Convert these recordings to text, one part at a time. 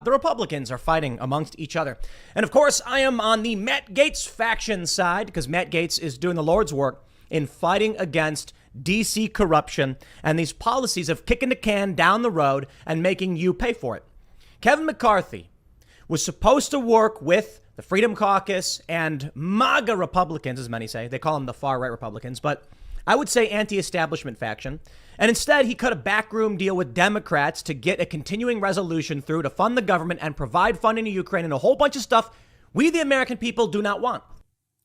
The Republicans are fighting amongst each other. And of course, I am on the Matt Gaetz faction side because Matt Gaetz is doing the Lord's work in fighting against DC corruption and these policies of kicking the can down the road and making you pay for it. Kevin McCarthy was supposed to work with the Freedom Caucus and MAGA Republicans, as many say. They call them the far-right Republicans, but I would say anti-establishment faction. And instead, he cut a backroom deal with Democrats to get a continuing resolution through to fund the government and provide funding to Ukraine and a whole bunch of stuff we, the American people, do not want.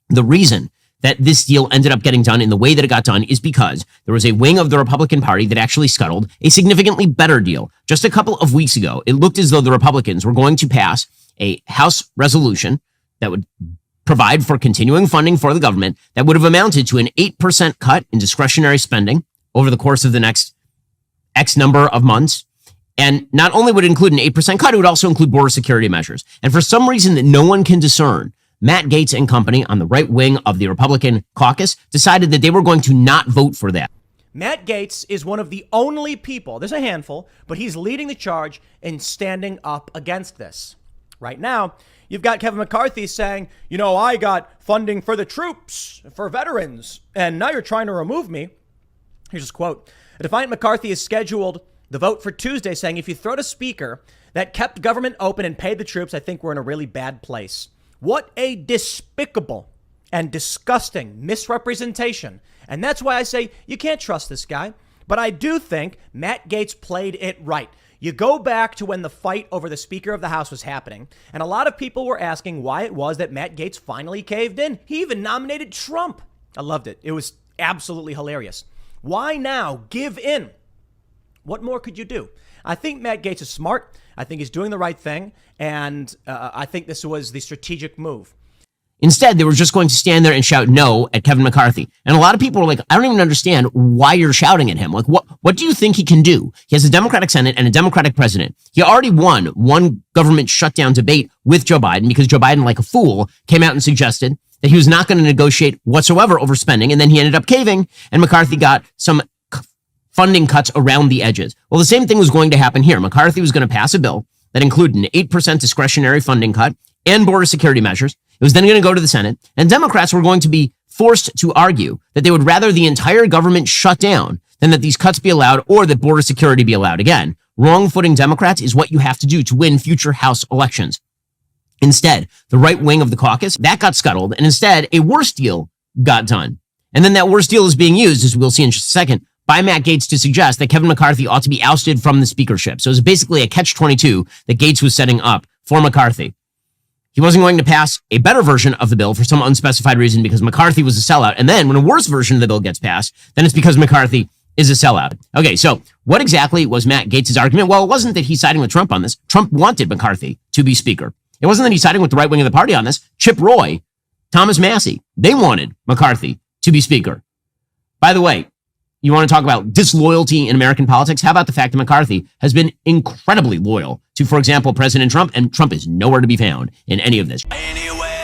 The reason that this deal ended up getting done in the way that it got done is because there was a wing of the Republican Party that actually scuttled a significantly better deal. Just a couple of weeks ago, it looked as though the Republicans were going to pass a House resolution that would provide for continuing funding for the government that would have amounted to an 8% cut in discretionary spending over the course of the next X number of months. And not only would it include an 8% cut, it would also include border security measures. And for some reason that no one can discern, Matt Gaetz and company on the right wing of the Republican caucus decided that they were going to not vote for that. Matt Gaetz is one of the only people, there's a handful, but he's leading the charge in standing up against this. Right now, you've got Kevin McCarthy saying, I got funding for the troops, for veterans, and now you're trying to remove me. Here's his quote. Defiant McCarthy has scheduled the vote for Tuesday, saying if you throw a speaker that kept government open and paid the troops, I think we're in a really bad place. What a despicable and disgusting misrepresentation. And that's why I say you can't trust this guy. But I do think Matt Gaetz played it right. You go back to when the fight over the Speaker of the House was happening, and a lot of people were asking why it was that Matt Gaetz finally caved in. He even nominated Trump. I loved it. It was absolutely hilarious. Why now give in? What more could you do? I think Matt Gaetz is smart. I think he's doing the right thing. And I think this was the strategic move. Instead, they were just going to stand there and shout no at Kevin McCarthy. And a lot of people were like, I don't even understand why you're shouting at him. Like, what do you think he can do? He has a Democratic Senate and a Democratic president. He already won one government shutdown debate with Joe Biden because Joe Biden, like a fool, came out and suggested that he was not going to negotiate whatsoever over spending. And then he ended up caving, and McCarthy got some funding cuts around the edges. Well, the same thing was going to happen here. McCarthy was going to pass a bill that included an 8% discretionary funding cut and border security measures. It was then going to go to the Senate, and Democrats were going to be forced to argue that they would rather the entire government shut down than that these cuts be allowed or that border security be allowed. Again, wrong-footing Democrats is what you have to do to win future House elections. Instead, the right wing of the caucus, that got scuttled, and instead, a worse deal got done. And then that worse deal is being used, as we'll see in just a second, by Matt Gaetz to suggest that Kevin McCarthy ought to be ousted from the speakership. So it was basically a catch-22 that Gaetz was setting up for McCarthy. He wasn't going to pass a better version of the bill for some unspecified reason because McCarthy was a sellout. And then when a worse version of the bill gets passed, then it's because McCarthy is a sellout. Okay, so what exactly was Matt Gaetz's argument? Well, it wasn't that he's siding with Trump on this. Trump wanted McCarthy to be speaker. It wasn't that he's siding with the right wing of the party on this. Chip Roy, Thomas Massie, they wanted McCarthy to be speaker. By the way, you want to talk about disloyalty in American politics? How about the fact that McCarthy has been incredibly loyal to, for example, President Trump, and Trump is nowhere to be found in any of this. Anyway.